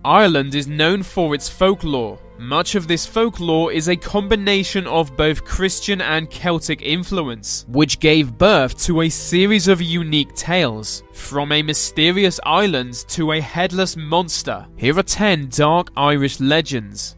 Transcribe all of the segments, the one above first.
Ireland is known for its folklore. Much of this folklore is a combination of both Christian and Celtic influence, which gave birth to a series of unique tales, from a mysterious island to a headless monster. Here are 10 dark Irish legends.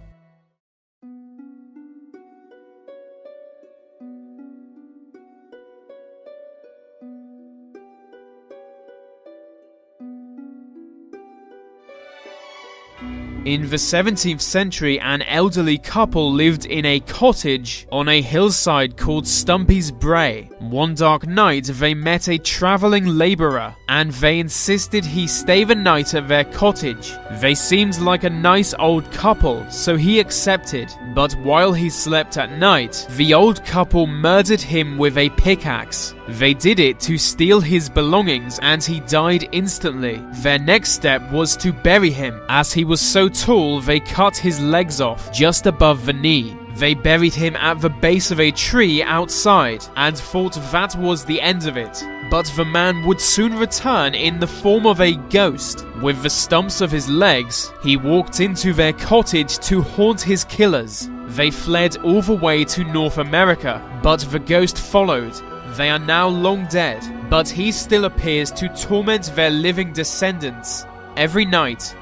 In the 17th century, an elderly couple lived in a cottage on a hillside called Stumpy's Brae. One dark night, they met a travelling labourer, and they insisted he stay the night at their cottage. They seemed like a nice old couple, so he accepted. But while he slept at night, the old couple murdered him with a pickaxe. They did it to steal his belongings, and he died instantly. Their next step was to bury him. As he was so tall, they cut his legs off just above the knee. They buried him at the base of a tree outside and thought that was the end of it. But the man would soon return in the form of a ghost. With the stumps of his legs, he walked into their cottage to haunt his killers. They fled all the way to North America, but the ghost followed. They are now long dead, but he still appears to torment their living descendants every night.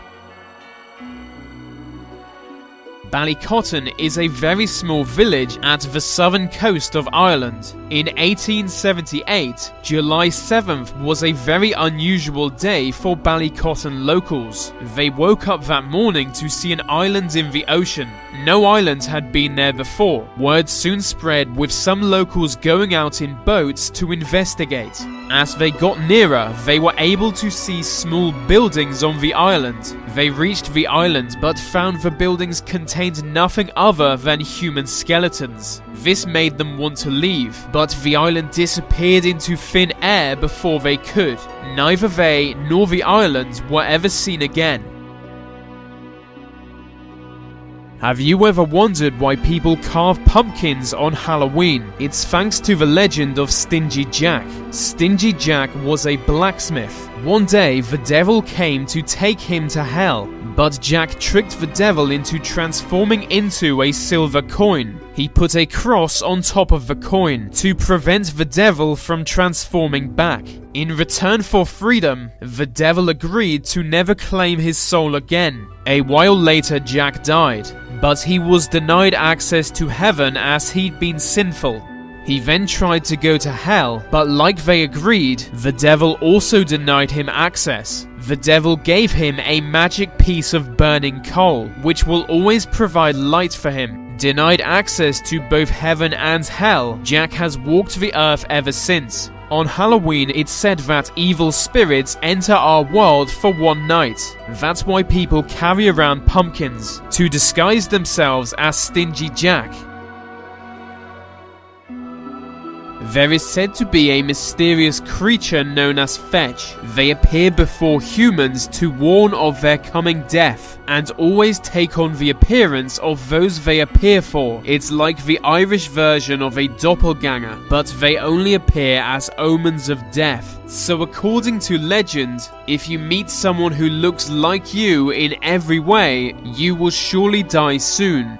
Ballycotton is a very small village at the southern coast of Ireland. In 1878, July 7th was a very unusual day for Ballycotton locals. They woke up that morning to see an island in the ocean. No island had been there before. Word soon spread, with some locals going out in boats to investigate. As they got nearer, they were able to see small buildings on the island. They reached the island but found the buildings contained nothing other than human skeletons. This made them want to leave, but the island disappeared into thin air before they could. Neither they nor the island were ever seen again. Have you ever wondered why people carve pumpkins on Halloween? It's thanks to the legend of Stingy Jack. Stingy Jack was a blacksmith. One day, the devil came to take him to hell, but Jack tricked the devil into transforming into a silver coin. He put a cross on top of the coin to prevent the devil from transforming back. In return for freedom, the devil agreed to never claim his soul again. A while later, Jack died, but he was denied access to heaven as he'd been sinful. He then tried to go to hell, but like they agreed, the devil also denied him access. The devil gave him a magic piece of burning coal, which will always provide light for him. Denied access to both heaven and hell, Jack has walked the earth ever since. On Halloween, it's said that evil spirits enter our world for one night. That's why people carry around pumpkins, to disguise themselves as Stingy Jack. There is said to be a mysterious creature known as Fetch. They appear before humans to warn of their coming death, and always take on the appearance of those they appear for. It's like the Irish version of a doppelganger, but they only appear as omens of death. So according to legend, if you meet someone who looks like you in every way, you will surely die soon.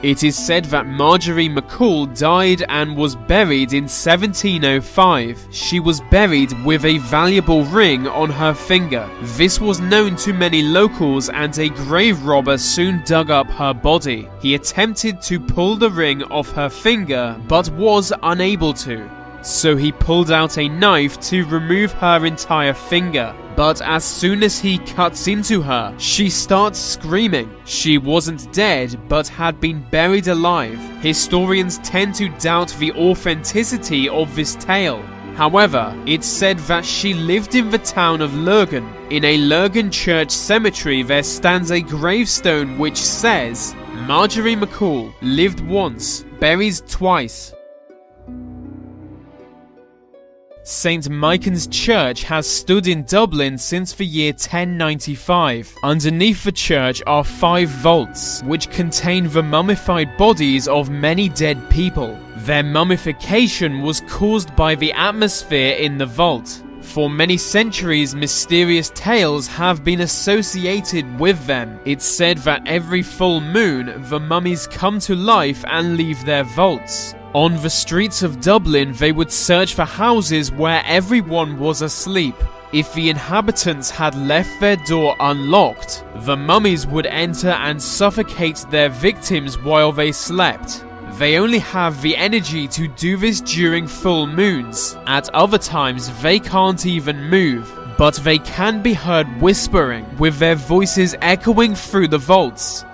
It is said that Marjorie MacCool died and was buried in 1705. She was buried with a valuable ring on her finger. This was known to many locals, and a grave robber soon dug up her body. He attempted to pull the ring off her finger, but was unable to. So he pulled out a knife to remove her entire finger. But as soon as he cuts into her, she starts screaming. She wasn't dead, but had been buried alive. Historians tend to doubt the authenticity of this tale. However, it's said that she lived in the town of Lurgan. In a Lurgan church cemetery, there stands a gravestone which says, Marjorie MacCool lived once, buried twice. St. Michan's Church has stood in Dublin since the year 1095. Underneath the church are 5 vaults, which contain the mummified bodies of many dead people. Their mummification was caused by the atmosphere in the vault. For many centuries, mysterious tales have been associated with them. It's said that every full moon, the mummies come to life and leave their vaults. On the streets of Dublin, they would search for houses where everyone was asleep. If the inhabitants had left their door unlocked, the mummies would enter and suffocate their victims while they slept. They only have the energy to do this during full moons. At other times, they can't even move, but they can be heard whispering, with their voices echoing through the vaults.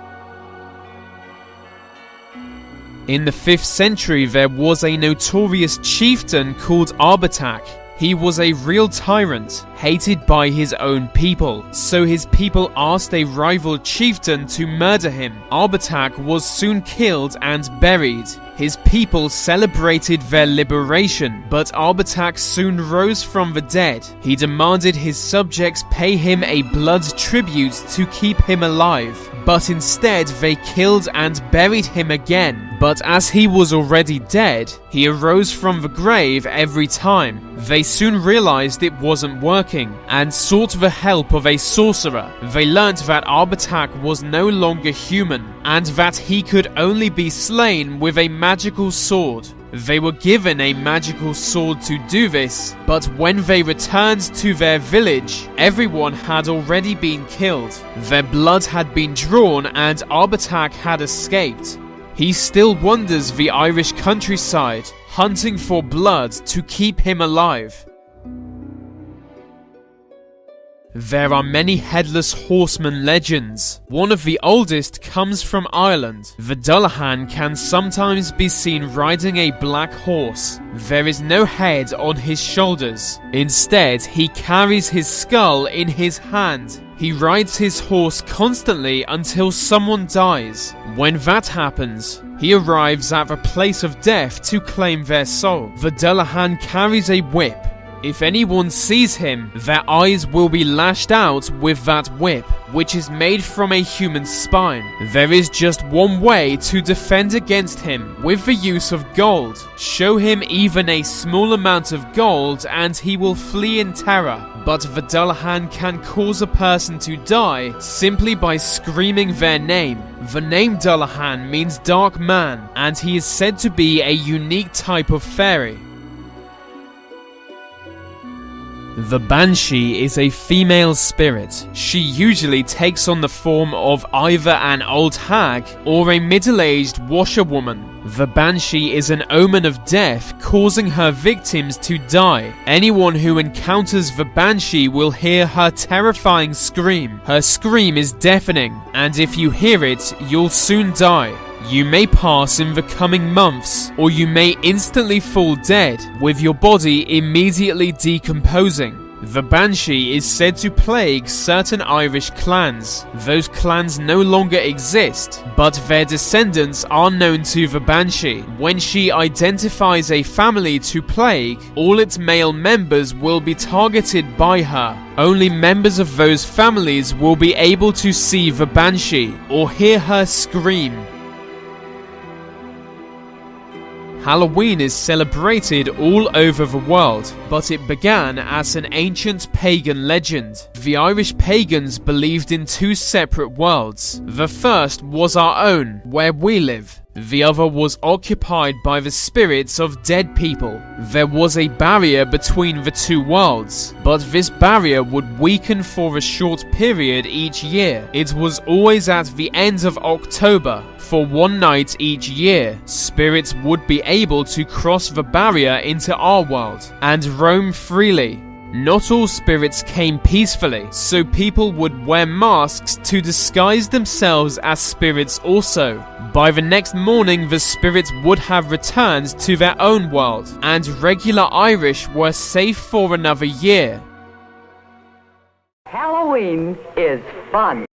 In the 5th century, there was a notorious chieftain called Arbatak. He was a real tyrant, hated by his own people, so his people asked a rival chieftain to murder him. Arbatak was soon killed and buried. His people celebrated their liberation, but Arbatak soon rose from the dead. He demanded his subjects pay him a blood tribute to keep him alive, but instead they killed and buried him again. But as he was already dead, he arose from the grave every time. They soon realized it wasn't working and sought the help of a sorcerer. They learnt that Arbatak was no longer human and that he could only be slain with a magical sword. They were given a magical sword to do this, but when they returned to their village, everyone had already been killed. Their blood had been drawn and Arbatak had escaped. He still wanders the Irish countryside, hunting for blood to keep him alive. There are many headless horseman legends. One of the oldest comes from Ireland. The Dullahan can sometimes be seen riding a black horse. There is no head on his shoulders. Instead, he carries his skull in his hand. He rides his horse constantly until someone dies. When that happens, he arrives at the place of death to claim their soul. The Dullahan carries a whip. If anyone sees him, their eyes will be lashed out with that whip, which is made from a human spine. There is just one way to defend against him, with the use of gold. Show him even a small amount of gold and he will flee in terror. But the Dullahan can cause a person to die simply by screaming their name. The name Dullahan means dark man, and he is said to be a unique type of fairy. The Banshee is a female spirit. She usually takes on the form of either an old hag or a middle-aged washerwoman. The Banshee is an omen of death, causing her victims to die. Anyone who encounters the Banshee will hear her terrifying scream. Her scream is deafening, and if you hear it, you'll soon die. You may pass in the coming months, or you may instantly fall dead, with your body immediately decomposing. The Banshee is said to plague certain Irish clans. Those clans no longer exist, but their descendants are known to the Banshee. When she identifies a family to plague, all its male members will be targeted by her. Only members of those families will be able to see the Banshee or hear her scream. Halloween is celebrated all over the world, but it began as an ancient pagan legend. The Irish pagans believed in two separate worlds. The first was our own, where we live. The other was occupied by the spirits of dead people. There was a barrier between the two worlds, but this barrier would weaken for a short period each year. It was always at the end of October. For one night each year, spirits would be able to cross the barrier into our world and roam freely. Not all spirits came peacefully, so people would wear masks to disguise themselves as spirits also. By the next morning, the spirits would have returned to their own world, and regular Irish were safe for another year. Halloween is fun.